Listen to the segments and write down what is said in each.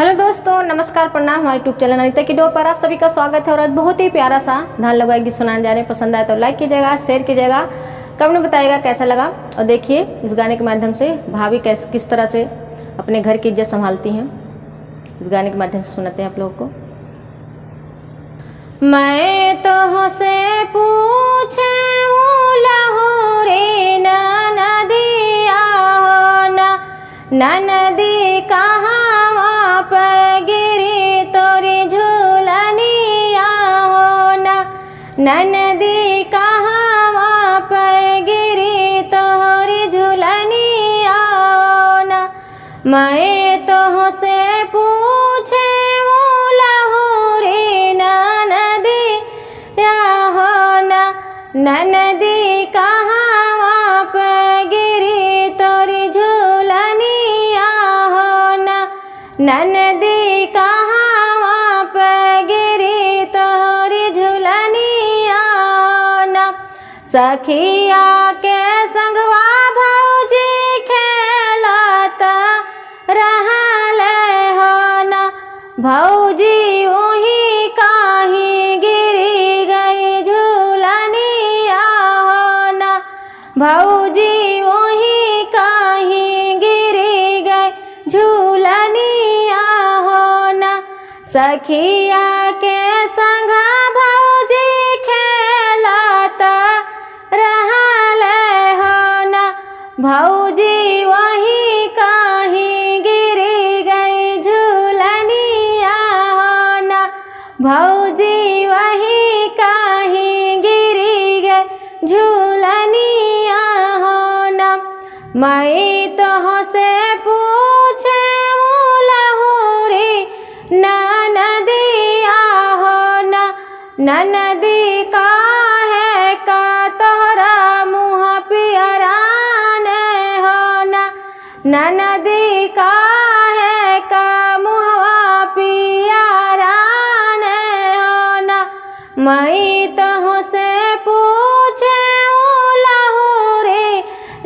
Hello दोस्तों, नमस्कार, प्रणाम। हमारे यूट्यूब चैनल अनिता की डोर पर आप सभी का स्वागत है। और आज बहुत ही प्यारा सा धान लगवा गीत सुनाने जा रहे हैं। पसंद आए तो लाइक कीजिएगा, शेयर कीजिएगा, कमेंट में बताइएगा कैसा लगा। और देखिए इस गाने के माध्यम से भाभी किस तरह से अपने घर की इज्जत संभालती हैं। इस गाने के माध्यम से सुनाते हैं आप लोगों को। मैं तो से पूछे रे नदिया हो ना नदी कहाँ पर गिरी तोरी झूलनिया हो ना नदी कहाँ पर गिरी तोरी झूलनिया हो ना। मैं तो से पूछे रे नदी या हो ना नदी कहाँ पर गिरी तोरी झूलनिया हो ना नदी कहाँ पर गिरी तोरी झूलनिया हो ना। सखिया के संगवा भौजी खेलता रहल हो ना। भौजी वही कहीं गिरी गई झूलनिया हो ना। भौजी वही कहीं गिरी गई झूलनिया हो ना। सखिया के संगा भौजी खेलता रहल हो ना। भौजी वही कहीं गिरी गई झूलनिया हो ना। भौजी वही कहीं गिरी गई झूलनिया हो ना। मैं तो से पूछे रे नदिया हो ना नदी का है का तोहरा मुँह पियरान हो ना नदी का है का मुँहवा पियरान हो ना। मैं तो से पूछे रे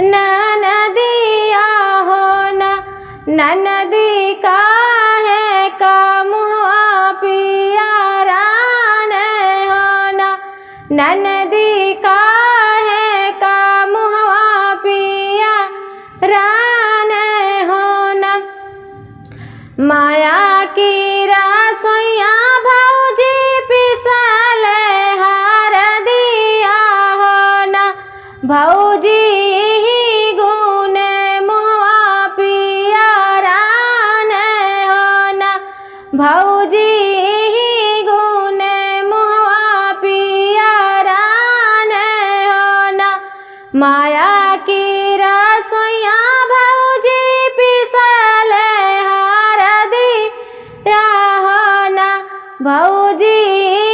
नदिया हो ना नदी का है का मुँहवा पियरान हो ना नदी का है का मुँहवा पियरान हो ना। माया की रसोइया भौजी पिसल हार दिया हो ना। भौजी ही गुने मुँहवा पियरान हो ना। भौजी ही गुने मुँहवा पियरान हो ना। माया की रसोइया भौजी पिसल हार दिया हो ना। भौजी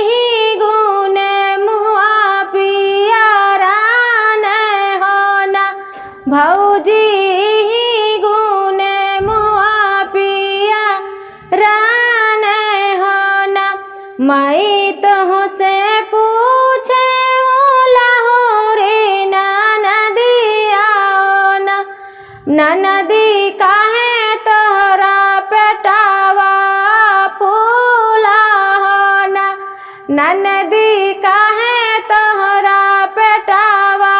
ही गुने मुँहवा पियरान हो ना। भौजी ही गुने मुँहवा पियरान हो ना। मैं तो से पूछे रे नदिया हो ना नदी का है तोहरा पेटावा फूला हो ना नदी का है तोहरा पेटावा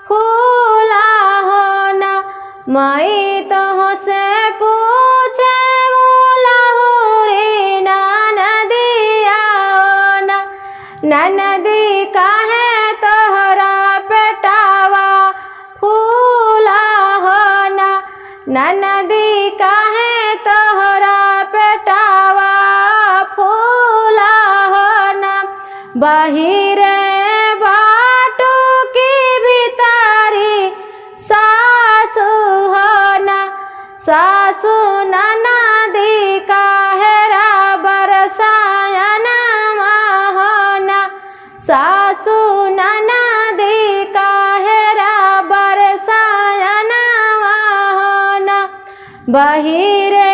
फूला हो ना। मैं तो से पूछे रे नदिया हो ना नदी का है तोहरा पेटावा फूला हो ना नदी का है तोहरा पेटावा फूला हो ना। बाहिर बाटू की भीतारी सासू हो ना। सासू नदी का हेरा बरसायन हो ना। सासू नदी का हेरा बरसायन हो ना। बाहिरे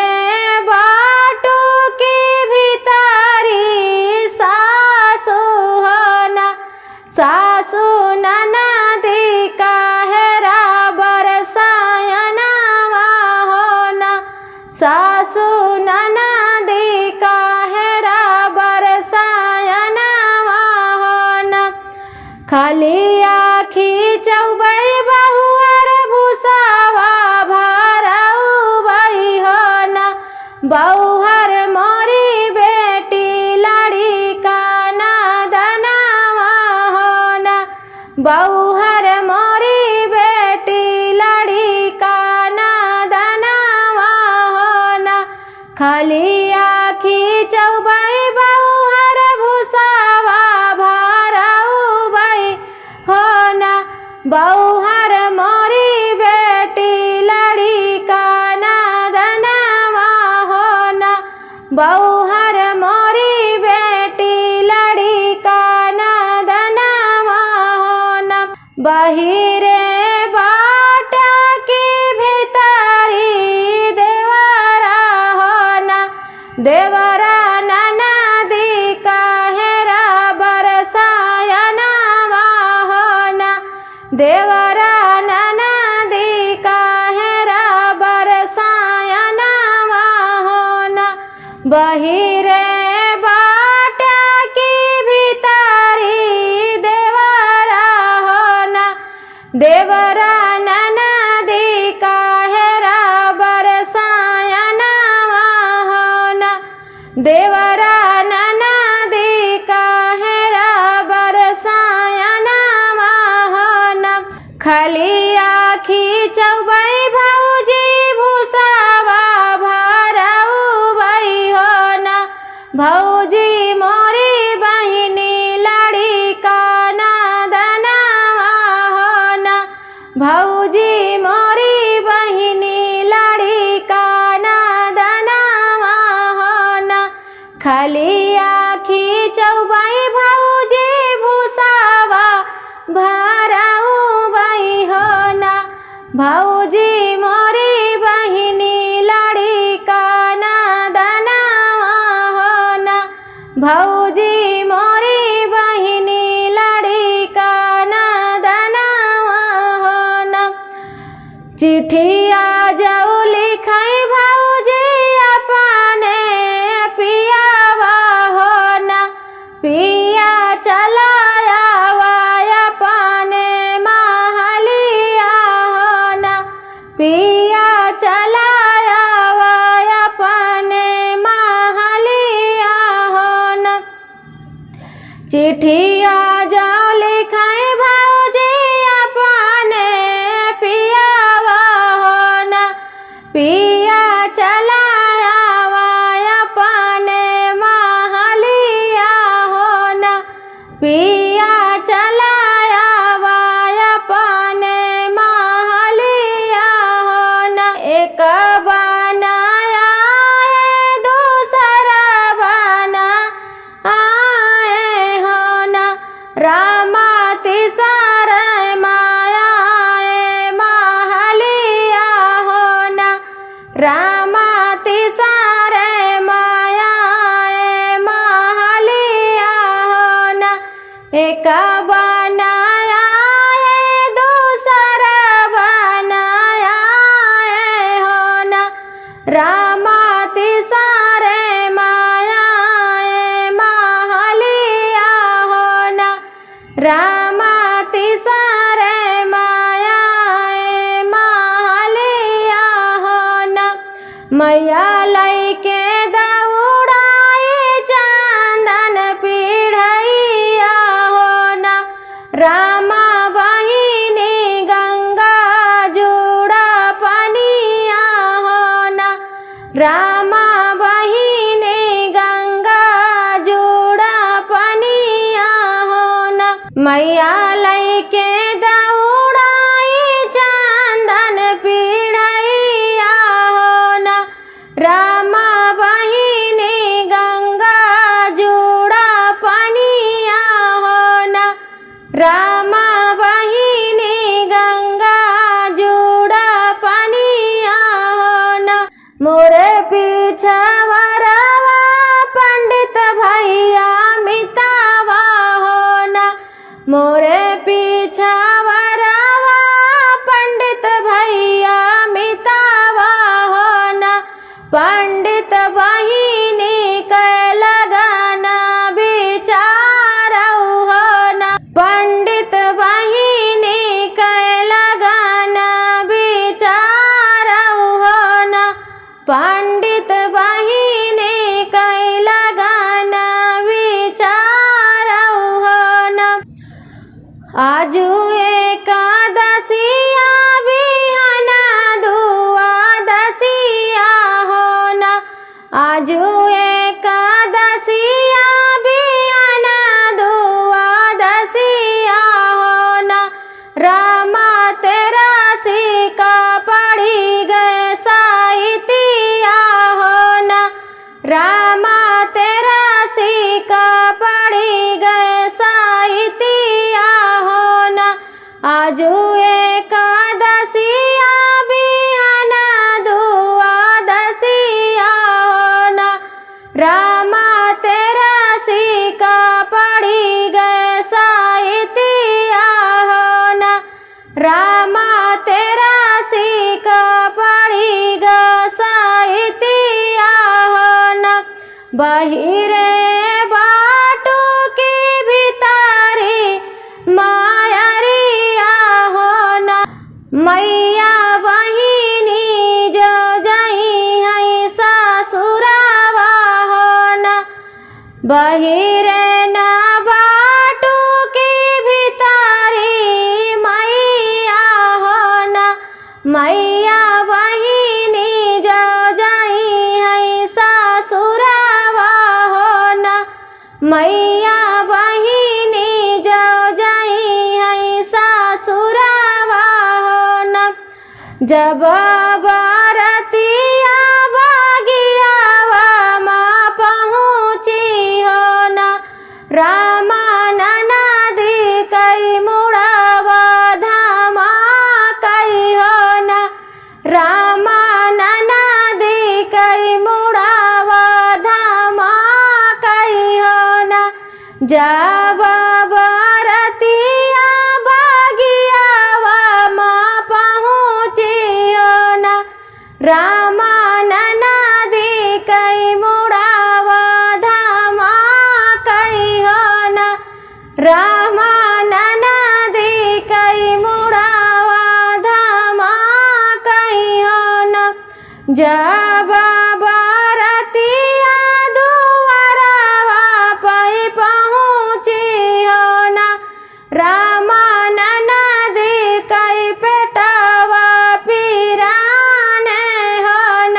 बाटू की भीतारी सासू हो ना। सासू नदी का हेरा बरसायन हो ना। सासू ननद खाली आखी चौबई बहुअर भूसावा भरऊ बही हो ना बहुहर मोरी बेटी लड़ी का ना दनावा हो ना बहुहर मोरी बेटी लड़ी का ना दनावा हो ना खाली आखी चौबई बहुहर भूसावा भरऊ बही हो ना बहुहर मोरी बेटी लड़ी का ना दनावा हो ना बहुहर मोरी बेटी लड़ी का ना दनावा हो ना बहिरे बाटा की भीतरी देवरा हो ना देवरा नदी का हेरा बरसायनावा हो ना देवरा नदी का हेरा बरसायनावा हो ना बहिरे बाटा की भीतरी देवरा हो ना देवरा नदी का हेरा बरसायनावा हो ना देवरा नदी का हेरा बरसायनावा हो ना खाली आखी चौबई भौजी भूसावा भरऊ बही हो ना भौजी मोरी बहिनी लड़ी का ना दनावा हो ना भौजी मोरी बहिनी लड़ी का ना दनावा हो ना खाली आखी चौबई भौजी भूसावा भरऊ बही हो ना भौजी मोरी बहिनी लड़ी का ना दनावा हो ना भौजी मोरी बहिनी लड़ी का ना दनावा हो ना चिट्ठिया जाऊ लिखाई भौजी अपने पियावा हो ना पिया चलाया वाया पाने महलिया हो ना पिया चलाया वाया पाने महलिया हो ना चिट्ठिया जाओ लिखाई भौजी अपने पियावा हो ना पिया चलाया वाया पाने महलिया हो ना पिया चलाया वाया पाने महलिया हो ना एक बनाया है दूसरा बना आए हो ना रामा तिसर माया महलिया हो ना रामा तिसर माया महलिया हो ना एक बनाया है दूसरा बनाया है हो ना रामा तिसर माया महलिया हो ना रामा तिसर माया महलिया हो ना मैया लई के दौड़ाई चंदन पीढ़ैया हो ना रामा बहिनी गंगा जुड़ा पनिया हो ना रामा बहिनी गंगा जुड़ा पनिया हो ना मैया लई के दौड़ाई चंदन पीढ़ैया हो ना रामा बहिनी गंगा जुड़ा पनिया हो ना रामा बहिनी गंगा जुड़ा पनिया हो ना मोरे पीछा वरवा पंडित भैया मितावा हो ना मोरे पीछा वरवा पंडित भैया मितावा हो ना पंडित बहिनी के लगाना विचार हो ना पंडित पंडित बहिनी कैला गान विचारऊ हो न। आजू एकादशिया बिहान दुआदशिया हो न। आजू एकादशिया बिहान दुआदशिया हो न। रामा तेरा सिक्का पढ़ी गए साहित्या हो न। रामा तेरा सिक्का पढ़ी गए साहित्या हो न। आजू एकादशिया बिहान दुआदशिया हो न। रामा तेरा सिक्का पढ़ी गए साहित्या हो न। रामा तेरा सिक्का पढ़ी गए साहित्या हो न। बहिरे बाटू की भितारी मायरिया हो न। मैया बहिनी जो जई है ससुरावा हो न। बहिरे न बाटू की भितारी मैया हो न। मैया बहिनी जो जई है ससुरावा हो न। मैया बहिनी जो जई है ससुरावा हो न। जब बरतिया बगियावा माँ पहुँची हो न। रामा नदी कई मुड़ावा धामा कई हो न। रामा नदी कई मुड़ावा धामा कई हो न। जब बरतिया बगियावा माँ पहुँची हो न। रामा नदी कई मुड़ावा धामा कई हो न। रामा नदी कई मुड़ावा धामा कई हो न। जब बरतिया दुआरवा पई पहुँची हो न। रामा नदी कई पेटवा पिराने हो न।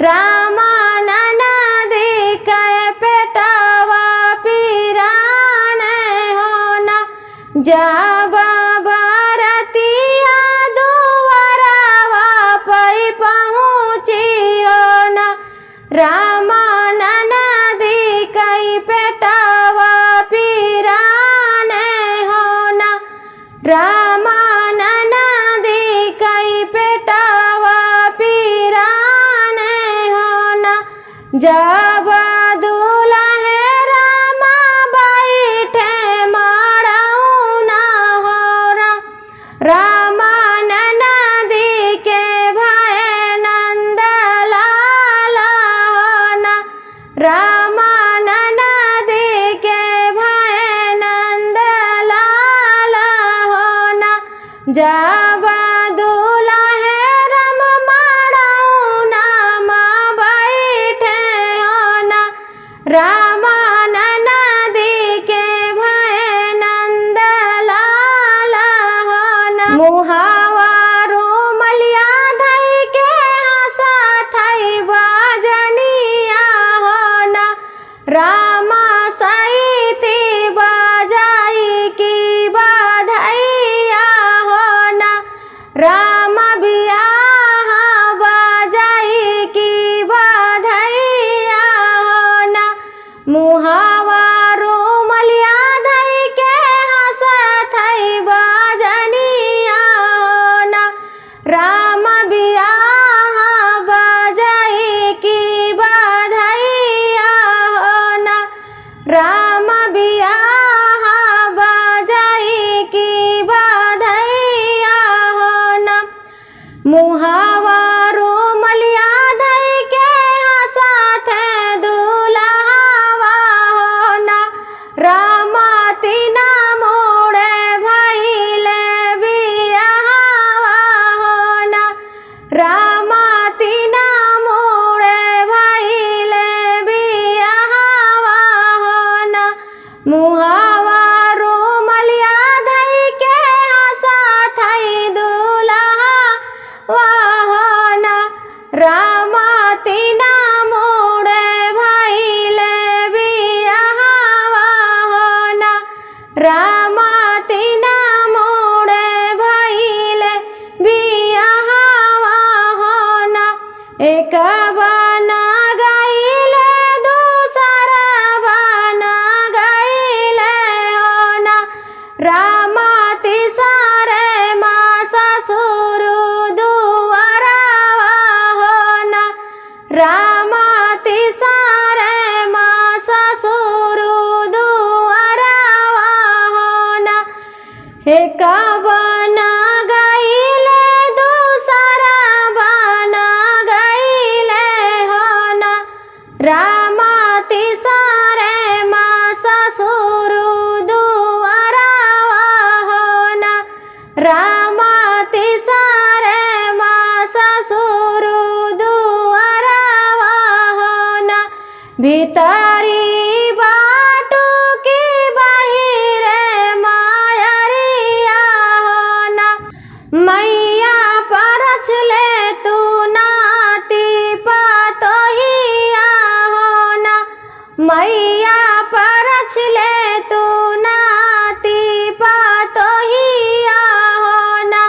रामा नदी कई पेटवा पिराने हो न। जब बरतिया दुआरवा पई पहुँची हो न। रामा नदी कई पेटवा पिराने हो न। रामा नदी कई पेटवा पिराने हो न। जब दुल्हे रामा बैठे माड़ौना हो र। रामा नदी के भय नंद लाला हो न। रामा नदी के भय नंद लाला हो न। जब दुल्हे राम माड़ौना माँ बैठे हो न। रामा नदी के भय नंद लाला हो न। मुहावा रोमलिया धई के हंसा थई बाजनिया हो न। रामा सईती बजाई की बधैया हो न। बना गईले दूसरा बना गईले हो ना रामा तिसरे माँ ससुर दुआरा हो ना रामा तिसरे माँ ससुर दुआरा हो ना भीतरी बाटू की बाहिरे मायरिया हो ना मैया परछ ले तू नाती पतोहिया हो ना मैया परछ ले तू नाती पतोहिया हो ना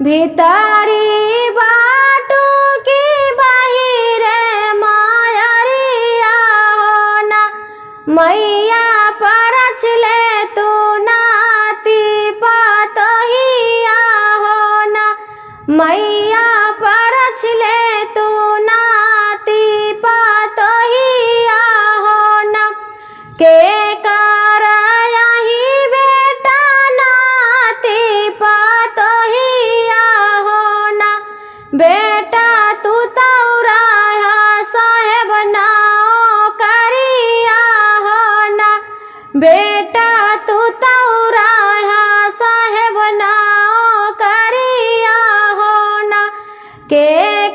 भीतरी बाटू की बाहिरे मायरिया हो ना मैया परछ ले तू नाती पतोहिया हो ना मैया परछ ले तू नाती पतोहिया हो ना के कर यही बेटा नाती पतोहिया हो ना बेटा तू तौरा साहेब नाओ करिया हो ना बेटा तू तौरा साहेब नाओ करिया हो ना के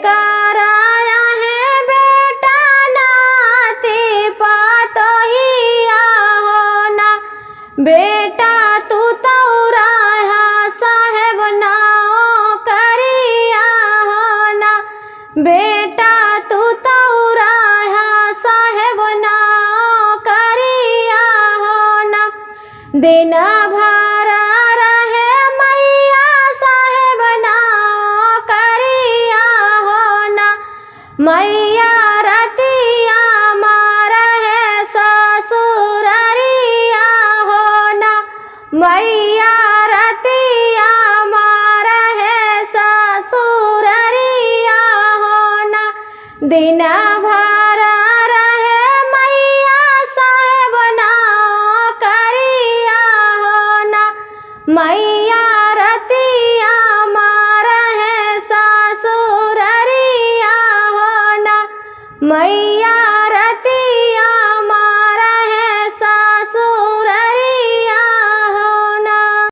कराया है बेटा नाती पतोहिया हो ना बेटा तू तौरा साहेब नाओ करिया हो ना बेटा तू तौरा साहेब नाओ करिया हो ना दिन भर रहे मैया साहेब नाओ करिया हो ना मैया रतिया मार है ससुररिया हो ना मैया रतिया मार है ससुररिया हो ना दिन